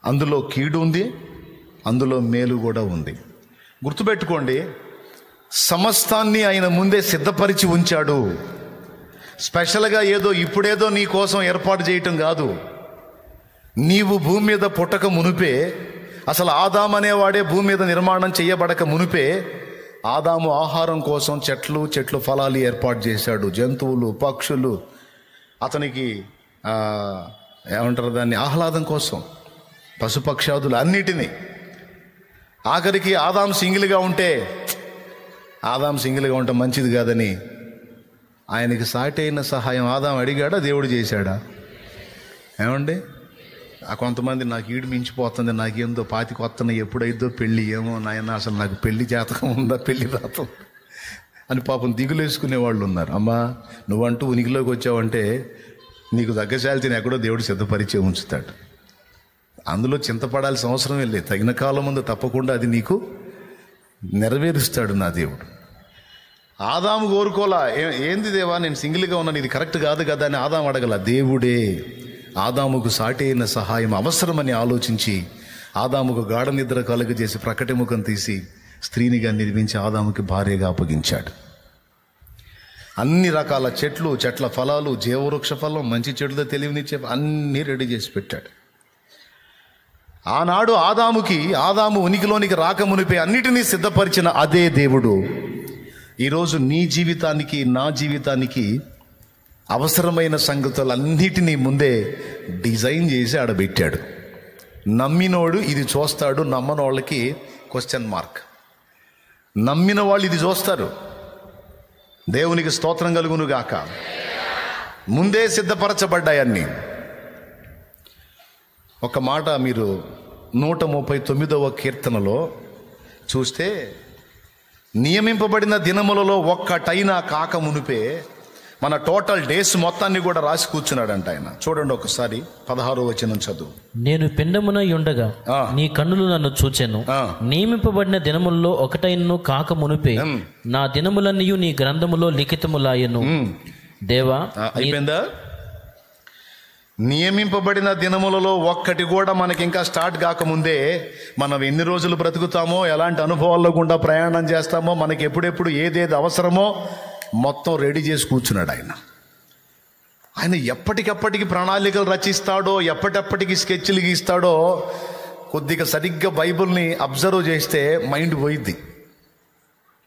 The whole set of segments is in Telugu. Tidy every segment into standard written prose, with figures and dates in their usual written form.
అందులో కీడు ఉంది, అందులో మేలు కూడా ఉంది. గుర్తుపెట్టుకోండి, సమస్తాన్ని ఆయన ముందే సిద్ధపరిచి ఉంచాడు. స్పెషల్గా ఇప్పుడేదో నీ కోసం ఏర్పాటు చేయటం కాదు. నీవు భూమి మీద పుట్టక మునిపే, అసలు ఆదాము అనేవాడే భూమి మీద నిర్మాణం చేయబడక మునిపే ఆదాము ఆహారం కోసం చెట్లు ఫలాలు ఏర్పాటు చేశాడు. జంతువులు, పక్షులు, అతనికి ఏమంటారు దాన్ని, ఆహ్లాదం కోసం పశుపక్షాదులు అన్నిటినీ. ఆఖరికి ఆదాము సింగిల్గా ఉంటే మంచిది కాదని ఆయనకి సాటి అయిన సహాయం ఆదాము అడిగాడా, దేవుడు చేశాడా? ఏమండి, కొంతమంది నాకు ఈడు మించిపోతుంది, నాకేందో పాతికి వస్తున్నాయి, ఎప్పుడైద్దో పెళ్ళి, ఏమో నాయన అసలు నాకు పెళ్లి జాతకం ఉందా, పెళ్లి రాతం అని పాపం దిగులేసుకునే వాళ్ళు ఉన్నారు. అమ్మా, నువ్వంటూ ఉనికిలోకి వచ్చావంటే నీకు దగ్గశాలితీని ఎక్కడో దేవుడు సిద్ధపరిచే ఉంచుతాడు. అందులో చింతపడాల్సిన అవసరమే లేదు. తగిన కాలం ముందు తప్పకుండా అది నీకు నెరవేరుస్తాడు నా దేవుడు. ఆదాము కోరుకోలా, ఏంది దేవా నేను సింగిల్గా ఉన్నాను, ఇది కరెక్ట్ కాదు కదా అని ఆదాము అడగల. దేవుడే ఆదాముకు సాటి అయిన సహాయం అవసరమని ఆలోచించి ఆదాముకు గాఢ నిద్ర కలుగజేసి ప్రకటి ముఖం తీసి స్త్రీనిగా నిర్మించి ఆదాముకి భార్యగా అప్పగించాడు. అన్ని రకాల చెట్ల ఫలాలు, జీవవృక్ష ఫలం, మంచి చెడుతో తెలివినిచ్చే అన్నీ రెడీ చేసి పెట్టాడు. ఆనాడు ఆదాము ఉనికిలోనికి రాకమునిపే అన్నిటినీ సిద్ధపరిచిన అదే దేవుడు ఈరోజు నీ జీవితానికి, నా జీవితానికి అవసరమైన సంగతులన్నిటినీ ముందే డిజైన్ చేసి ఆడబెట్టాడు. నమ్మినోడు ఇది చూస్తాడు, నమ్మనోళ్ళకి క్వశ్చన్ మార్క్. నమ్మిన వాళ్ళు ఇది చూస్తారు. దేవునికి స్తోత్రం కలుగును గాక. ముందే సిద్ధపరచబడ్డాయన్నీ. ఒక మాట మీరు 139వ కీర్తనలో చూస్తే, నియమింపబడిన దినములలో ఒక్కటైనా కాక మునిపే మన టోటల్ డేస్ మొత్తాన్ని కూడా రాసి కూర్చున్నాడంట ఆయన. చూడండి ఒకసారి 16వ వచనం చదువు. నేను పిండమునై ఉండగా నీ కన్నులు నన్ను చూచెను. నియమింపబడిన దినములలో ఒకటైనను కాక మునిపే నా దినములన్నీ నీ గ్రంథములో లిఖితములాయెను. దేవా, అయిపోయిందా? నియమింపబడిన దినములలో ఒక్కటి కూడా మనకి ఇంకా స్టార్ట్ కాకముందే మనం ఎన్ని రోజులు బ్రతుకుతామో, ఎలాంటి అనుభవాల్లో గుండా ప్రయాణం చేస్తామో, మనకి ఎప్పుడెప్పుడు ఏదేది అవసరమో మొత్తం రెడీ చేసి కూర్చున్నాడు ఆయన. ఆయన ఎప్పటికెప్పటికి ప్రణాళికలు రచిస్తాడో, ఎప్పటికప్పటికి స్కెచ్లు గీస్తాడో, కొద్దిగా సరిగ్గా బైబిల్ని అబ్జర్వ్ చేస్తే మైండ్ పోయిద్ది.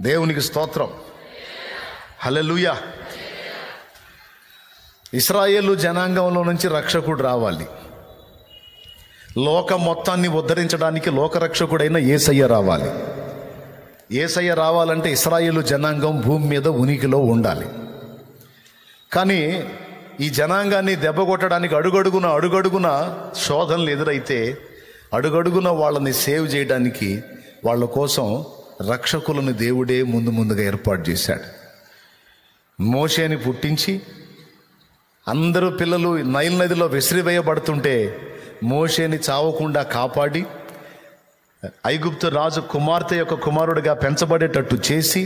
దేవునికి స్తోత్రం, హల్లెలూయా. ఇశ్రాయేలు జనాంగంలో నుంచి రక్షకుడు రావాలి. లోకం మొత్తాన్ని ఉద్ధరించడానికి లోకరక్షకుడైన యేసయ్య రావాలి. యేసయ్య రావాలంటే ఇశ్రాయేలు జనాంగం భూమి మీద ఉనికిలో ఉండాలి. కానీ ఈ జనాంగాన్ని దెబ్బకొట్టడానికి అడుగడుగున శోధనలు ఎదురైతే అడుగడుగున వాళ్ళని సేవ్ చేయడానికి వాళ్ళ కోసం రక్షకులను దేవుడే ముందుగా ఏర్పాటు చేశాడు. మోషేని పుట్టించి అందరూ పిల్లలు నైల్ నదిలో విసిరివేయబడుతుంటే మోషేని చావకుండా కాపాడి ఐగుప్తు రాజు కుమార్తె యొక్క కుమారుడిగా పెంచబడేటట్టు చేసి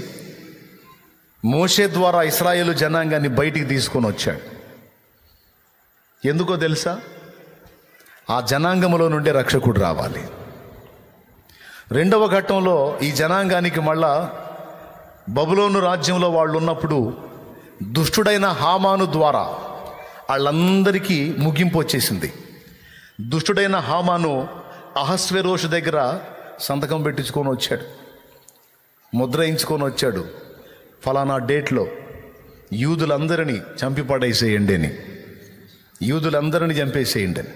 మోషే ద్వారా ఇశ్రాయేలు జనాంగాన్ని బయటికి తీసుకొని వచ్చాడు. ఎందుకో తెలుసా? ఆ జనాంగములో నుండే రక్షకుడు రావాలి. రెండవ ఘట్టంలో ఈ జనాంగానికి మళ్ళా బబులోను రాజ్యంలో వాళ్ళు ఉన్నప్పుడు దుష్టుడైన హామాను ద్వారా వాళ్ళందరికీ ముగింపు వచ్చేసింది. దుష్టుడైన హామాను అహస్వేరోషు దగ్గర సంతకం పెట్టించుకొని వచ్చాడు, ముద్రయించుకొని వచ్చాడు. ఫలానా డేట్లో యూదులందరినీ చంపి పడేసేయండి అని, యూదులందరినీ చంపేసేయండి అని.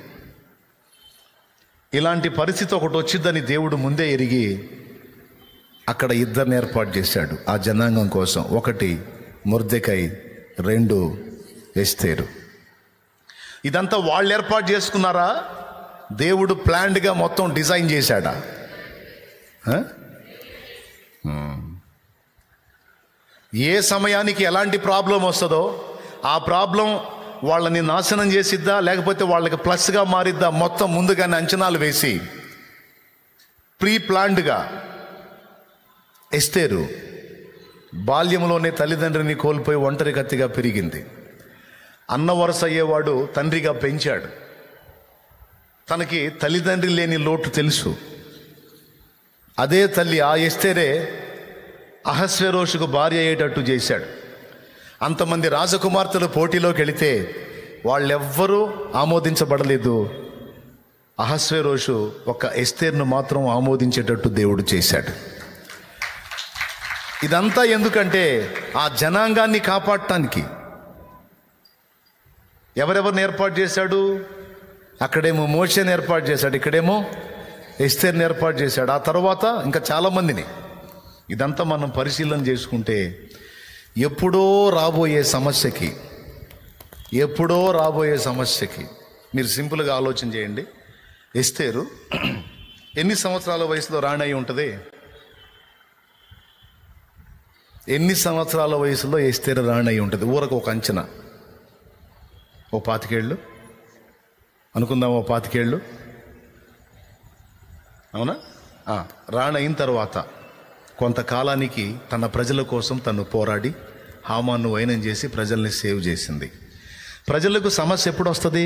ఇలాంటి పరిస్థితి ఒకటి వచ్చిందని దేవుడు ముందే ఎరిగి అక్కడ ఇద్దరిని ఏర్పాటు చేశాడు ఆ జనాంగం కోసం. ఒకటి మొర్దెకై, రెండు ఎస్తేరు. ఇదంతా వాళ్ళు ఏర్పాటు చేసుకున్నారా? దేవుడు ప్లాన్డ్గా మొత్తం డిజైన్ చేశాడా? ఏ సమయానికి ఎలాంటి ప్రాబ్లం వస్తుందో ఆ ప్రాబ్లం వాళ్ళని నాశనం చేసిద్దా లేకపోతే వాళ్ళకి ప్లస్గా మారిద్దా మొత్తం ముందుగానే అంచనాలు వేసి ప్రీ ప్లాన్డ్గా. ఎస్తేరు బాల్యంలోనే తల్లిదండ్రిని కోల్పోయి ఒంటరి కత్తిగా పెరిగింది. అన్న వరస అయ్యేవాడు తండ్రిగా పెంచాడు. తనకి తల్లిదండ్రి లేని లోటు తెలుసు. అదే తల్లి, ఆ ఎస్తేరే అహస్వేరోషుకు భార్య అయ్యేటట్టు చేశాడు. అంతమంది రాజకుమార్తెలు పోటీలోకి వెళితే వాళ్ళెవ్వరూ ఆమోదించబడలేదు. అహస్వేరోషు ఒక ఎస్తేర్ను మాత్రం ఆమోదించేటట్టు దేవుడు చేశాడు. ఇదంతా ఎందుకంటే ఆ జనాంగాన్ని కాపాడటానికి. ఎవరెవరిని ఏర్పాటు చేశాడు? అక్కడేమో మోషేని ఏర్పాటు చేశాడు, ఇక్కడేమో ఎస్తేర్ని ఏర్పాటు చేశాడు. ఆ తర్వాత ఇంకా చాలామందిని. ఇదంతా మనం పరిశీలన చేసుకుంటే ఎప్పుడో రాబోయే సమస్యకి మీరు సింపుల్గా ఆలోచన చేయండి. ఎస్తేరు ఎన్ని సంవత్సరాల వయసులో రాణి అయి ఉంటుంది? ఎన్ని సంవత్సరాల వయసులో ఎస్తేరు రాణి అయి ఉంటుంది? ఊరకు ఒక అంచనా, 25 ఏళ్ళు అనుకుందాం. 25 ఏళ్ళు, అవునా? రాణి అయిన తర్వాత కొంతకాలానికి తన ప్రజల కోసం తను పోరాడి హామాను వైనం చేసి ప్రజల్ని సేవ్ చేసింది. ప్రజలకు సమస్య ఎప్పుడు వస్తుంది?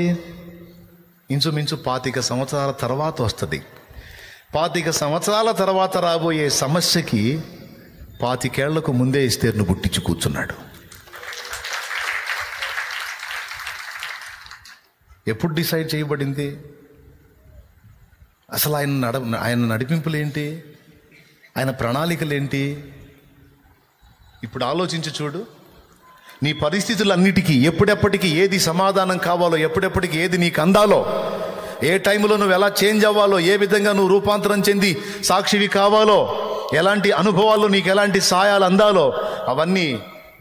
ఇంచుమించు 25 సంవత్సరాల తర్వాత వస్తుంది. 25 సంవత్సరాల తర్వాత రాబోయే సమస్యకి 25 ఏళ్లకు ముందే ఎస్తేరును పుట్టించి కూర్చున్నాడు. ఎప్పుడు డిసైడ్ చేయబడింది? అసలు ఆయన నడిపింపులు ఏంటి? ఆయన ప్రణాళికలు ఏంటి? ఇప్పుడు ఆలోచించి చూడు. నీ పరిస్థితులన్నిటికీ ఎప్పుడెప్పటికీ ఏది సమాధానం కావాలో, ఎప్పుడెప్పటికి ఏది నీకు అందాలో, ఏ టైంలో నువ్వు ఎలా చేంజ్ అవ్వాలో, ఏ విధంగా నువ్వు రూపాంతరం చెంది సాక్షివి కావాలో, ఎలాంటి అనుభవాల్లో నీకు ఎలాంటి సాయాలు అందాలో, అవన్నీ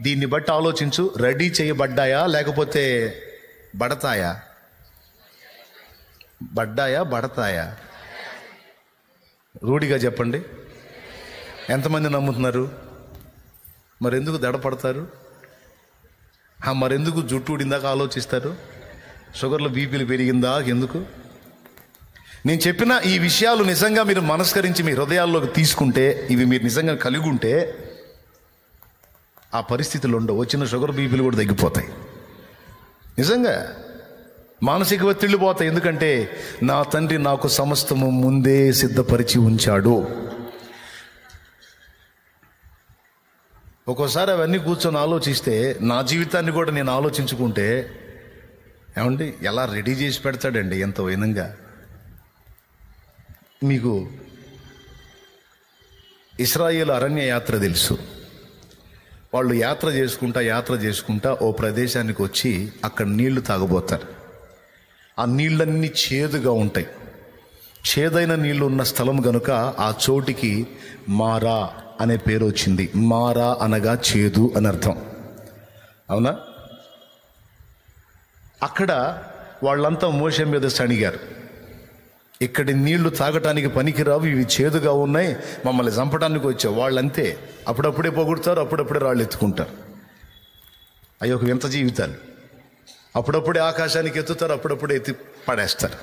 దీన్ని బట్టి ఆలోచించు. రెడీ చేయబడ్డాయా లేకపోతే బడతాయా? బడతాయా? రూఢిగా చెప్పండి. ఎంతమంది నమ్ముతున్నారు? మరెందుకు దడపడతారు? మరెందుకు జుట్టు ఊడిందాక ఆలోచిస్తారు? షుగర్లు బీపీలు పెరిగిందా ఎందుకు? నేను చెప్పిన ఈ విషయాలు నిజంగా మీరు మనస్కరించి మీ హృదయాల్లోకి తీసుకుంటే, ఇవి మీరు నిజంగా కలిగి ఉంటే ఆ పరిస్థితులు ఉండవు. వచ్చిన షుగర్ బీపీలు కూడా తగ్గిపోతాయి. నిజంగా మానసిక ఒత్తిళ్లు పోతాయి. ఎందుకంటే నా తండ్రి నాకు సమస్తము ముందే సిద్ధపరిచి ఉంచాడు. ఒక్కోసారి అవన్నీ కూర్చొని ఆలోచిస్తే, నా జీవితాన్ని కూడా నేను ఆలోచించుకుంటే, ఏమండి ఎలా రెడీ చేసి పెడతాడండి ఎంతో వినంగా. మీకు ఇశ్రాయేలు అరణ్య యాత్ర తెలుసు. వాళ్ళు యాత్ర చేసుకుంటా ఓ ప్రదేశానికి వచ్చి అక్కడ నీళ్లు తాగబోతారు. ఆ నీళ్ళన్నీ చేదుగా ఉంటాయి. చేదైన నీళ్లు ఉన్న స్థలం గనుక ఆ చోటికి మారా అనే పేరు వచ్చింది. మారా అనగా చేదు అని అర్థం, అవునా? అక్కడ వాళ్ళంతా మోషే మీద సణిగారు. ఇక్కడి నీళ్లు తాగటానికి పనికిరావు, ఇవి చేదుగా ఉన్నాయి, మమ్మల్ని చంపడానికి వచ్చావు. వాళ్ళంతే, అప్పుడప్పుడే పొగుడుతారు, అప్పుడప్పుడే రాళ్ళు ఎత్తుకుంటారు. అయ్యో ఒక వింత జీవితాలు. అప్పుడప్పుడే ఆకాశానికి ఎత్తుతారు, అప్పుడప్పుడే ఎత్తి పడేస్తారు.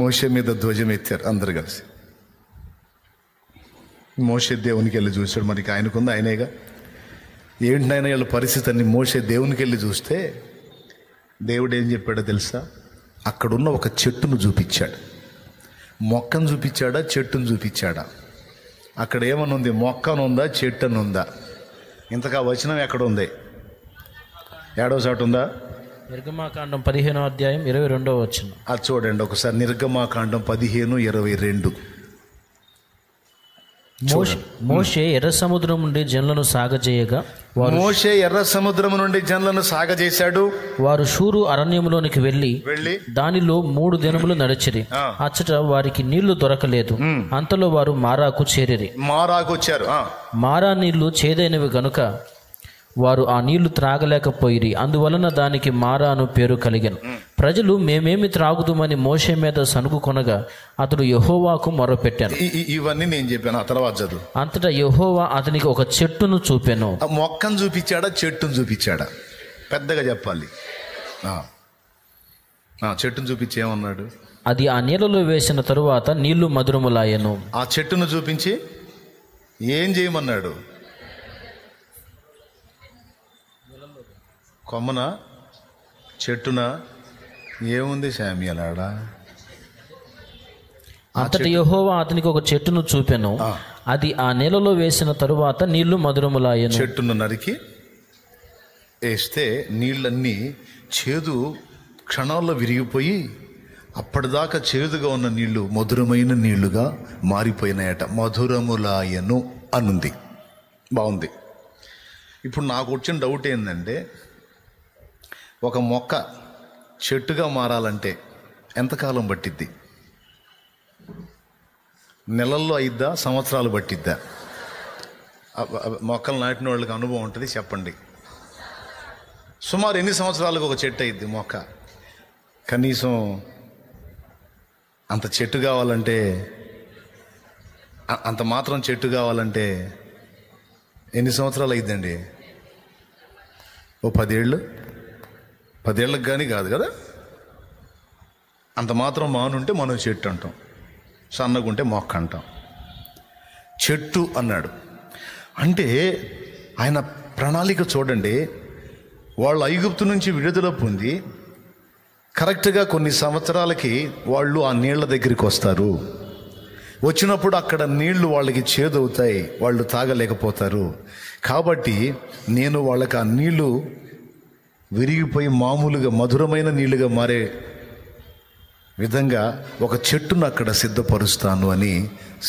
మోషే మీద ధ్వజం ఎత్తారు అందరు కలిసి. మోషే దేవునికి వెళ్ళి చూశాడు. మనకి ఆయనకుంది, ఆయనేగా. ఏంటినైనా వీళ్ళ పరిస్థితి అన్ని మోషే దేవునికి వెళ్ళి చూస్తే దేవుడు ఏం చెప్పాడో తెలుసా? అక్కడున్న ఒక చెట్టును చూపించాడు. మొక్కను చూపించాడా, చెట్టును చూపించాడా? అక్కడ ఏమనుంది? మొక్కనుందా, చెట్టునుందా? ఇంతకా వచనం ఎక్కడ ఉంది? ఏడో చాటు ఉందా? నిర్గమాకాండం 15వ అధ్యాయం 22వ వచనం. అది చూడండి ఒకసారి. నిర్గమాకాండం 15:22. మోషే ఎర్ర సముద్రం నుండి జనులను సాగజేశాడు. వారు షూరు అరణ్యములోనికి వెళ్ళి దానిలో 3 దినములు నడిచిరి. అచ్చట వారికి నీళ్లు దొరకలేదు. అంతలో వారు మారాకు చేరిరి. మారా నీళ్లు చేదైనవి గనుక వారు ఆ నీళ్లు త్రాగలేకపోయిరి. అందువలన దానికి మారా అను పేరు కలిగెను. ప్రజలు మేమేమి త్రాగుదుమని మోషే మీద సనుగు కొనగా అతడు యెహోవాకు మొరపెట్టాను. ఇవన్నీ నేను చెప్పాను, ఆ తర్వాత చదువు. అంతటా యెహోవా అతనికి ఒక చెట్టును చూపెను. మొక్కను చూపించాడా, చెట్టును చూపించాడా? పెద్దగా చెప్పాలి. చెట్టును చూపించి ఏమన్నాడు? అది ఆ నీళ్ళలో వేసిన తరువాత నీళ్లు మధురములాయెను. ఆ చెట్టును చూపించి ఏం చేయమన్నాడు? కొమ్మన, చెట్టున, ఏముంది శామ్యూయల్ ఆడ? అంతటి యెహోవా అతనికి ఒక చెట్టును చూపెను. అది ఆ నీళ్ళలో వేసిన తరువాత నీళ్లు మధురములాయెను. చెట్టును నరికి వేస్తే నీళ్ళన్నీ చేదు క్షణాల్లో విరిగిపోయి అప్పటిదాకా చేదుగా ఉన్న నీళ్లు మధురమైన నీళ్లుగా మారిపోయినాయట. మధురములాయను అనుంది. బాగుంది. ఇప్పుడు నాకు వచ్చిన డౌట్ ఏంటంటే, ఒక మొక్క చెట్టుగా మారాలంటే ఎంతకాలం పట్టిద్ది? నెలల్లో అయిద్దా, సంవత్సరాలు పట్టిద్దా? మొక్కలు నాటిన వాళ్ళకి అనుభవం ఉంటుంది, చెప్పండి. సుమారు ఎన్ని సంవత్సరాలకు ఒక చెట్టు అయింది మొక్క? కనీసం అంత చెట్టు కావాలంటే, అంత మాత్రం చెట్టు కావాలంటే ఎన్ని సంవత్సరాలు అయిద్దండి? ఓ 10 ఏళ్ళు, 10 ఏళ్ళకి కానీ కాదు కదా. అంత మాత్రం మానుంటే మనం చెట్టు అంటాం, సన్నగుంటే మొక్క అంటాం. చెట్టు అన్నాడు అంటే ఆయన ప్రణాళిక చూడండి. వాళ్ళు ఐగుప్తు నుంచి విడుదల పొంది కరెక్ట్గా కొన్ని సంవత్సరాలకి వాళ్ళు ఆ నీళ్ల దగ్గరికి వస్తారు. వచ్చినప్పుడు అక్కడ నీళ్లు వాళ్ళకి చేదవుతాయి, వాళ్ళు తాగలేకపోతారు. కాబట్టి నేను వాళ్ళకి ఆ నీళ్లు విరిగిపోయి మామూలుగా మధురమైన నీళ్లుగా మారే విధంగా ఒక చెట్టును అక్కడ సిద్ధపరుస్తాను అని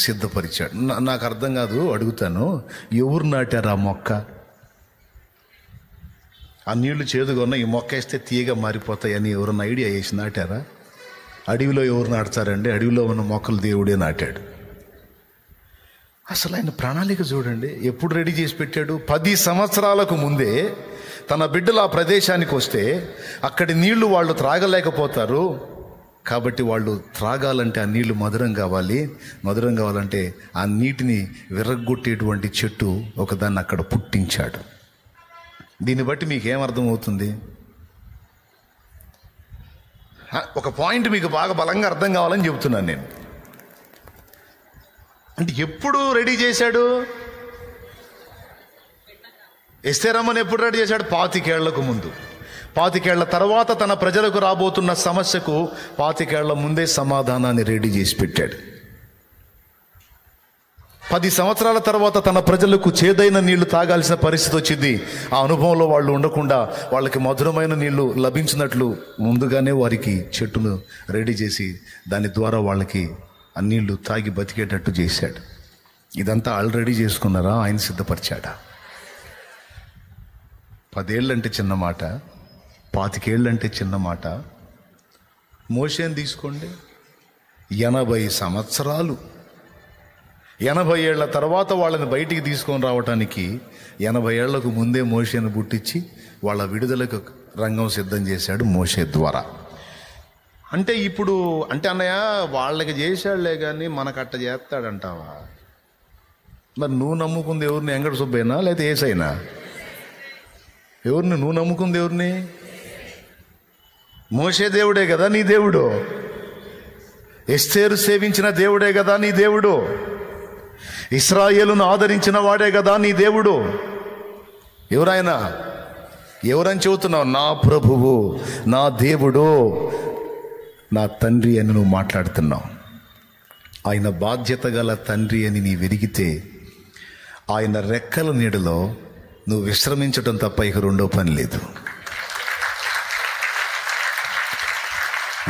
సిద్ధపరిచాడు. నాకు అర్థం కాదు, అడుగుతాను, ఎవరు నాటారు ఆ మొక్క? ఆ నీళ్లు చేదుగా ఉన్న ఈ మొక్క వేస్తే తీయగా మారిపోతాయని ఎవరన్నా ఐడియా వేసి నాటారా? అడవిలో ఎవరు నాటుతారండి? అడవిలో ఉన్న మొక్కలు దేవుడే నాటాడు. అసలు ఆయన ప్రణాళిక చూడండి, ఎప్పుడు రెడీ చేసి పెట్టాడు. 10 సంవత్సరాలకు ముందే తన బిడ్డలు ఆ ప్రదేశానికి వస్తే అక్కడి నీళ్లు వాళ్ళు త్రాగలేకపోతారు. కాబట్టి వాళ్ళు త్రాగాలంటే ఆ నీళ్లు మధురం కావాలి. మధురం కావాలంటే ఆ నీటిని విరగ్గొట్టేటువంటి చెట్టు ఒకదాన్ని అక్కడ పుట్టించాడు. దీన్ని బట్టి మీకు ఏమర్థమవుతుంది? ఒక పాయింట్ మీకు బాగా బలంగా అర్థం కావాలని చెబుతున్నాను నేను. అంటే ఎప్పుడు రెడీ చేశాడు? ఎస్తేరమ్మని ఎప్పుడు రెడీ చేశాడు? 25 ఏళ్లకు ముందు. 25 ఏళ్ల తర్వాత తన ప్రజలకు రాబోతున్న సమస్యకు 25 ఏళ్ల ముందే సమాధానాన్ని రెడీ చేసి పెట్టాడు. 10 సంవత్సరాల తర్వాత తన ప్రజలకు చేదైన నీళ్లు తాగాల్సిన పరిస్థితి వచ్చింది. ఆ అనుభవంలో వాళ్ళు ఉండకుండా వాళ్ళకి మధురమైన నీళ్లు లభించినట్లు ముందుగానే వారికి చెట్టును రెడీ చేసి దాని ద్వారా వాళ్ళకి ఆ నీళ్లు తాగి బతికేటట్టు చేశాడు. ఇదంతా ఆల్రెడీ చేసుకున్నారా? ఆయన సిద్ధపరిచాడా? 10 ఏళ్ళంటే చిన్న మాట, 25 ఏళ్ళంటే చిన్న మాట. మోషేని తీసుకోండి, 80 సంవత్సరాలు. 80 ఏళ్ల తర్వాత వాళ్ళని బయటికి తీసుకొని రావటానికి 80 ఏళ్లకు ముందే మోషేను పుట్టించి వాళ్ళ విడుదలకు రంగం సిద్ధం చేశాడు మోషే ద్వారా. అంటే ఇప్పుడు అంటే అన్నయ్య వాళ్ళకి చేశాడులే కానీ మనకు అట్ట చేస్తాడంటావా? మరి నువ్వు నమ్ముకుంది ఎవరిని? వెంకట సుబ్బయ్యనా లేకపోతే ఏసైనా? ఎవరిని నువ్వు నమ్ముకుంది? ఎవరిని? మోషే దేవుడే కదా నీ దేవుడు. ఎస్తేరు సేవించిన దేవుడే కదా నీ దేవుడు. ఇశ్రాయేలును ఆదరించిన వాడే కదా నీ దేవుడు. ఎవరైనా ఎవరని చెబుతున్నావు? నా ప్రభువు, నా దేవుడు, నా తండ్రి అని నువ్వు మాట్లాడుతున్నావు. ఆయన బాధ్యత గల తండ్రి అని నీ వెరిగితే ఆయన రెక్కల నీడలో నువ్వు విశ్రమించడం తప్ప ఇక రెండో పని లేదు.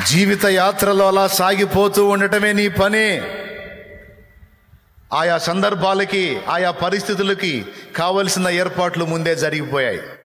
జీవిత యాత్రలో అలా సాగిపోతూ ఉండటమే నీ పని. ఆయా సందర్భాలకి, ఆయా పరిస్థితులకి కావలసిన ఏర్పాట్లు ముందే జరిగిపోయాయి.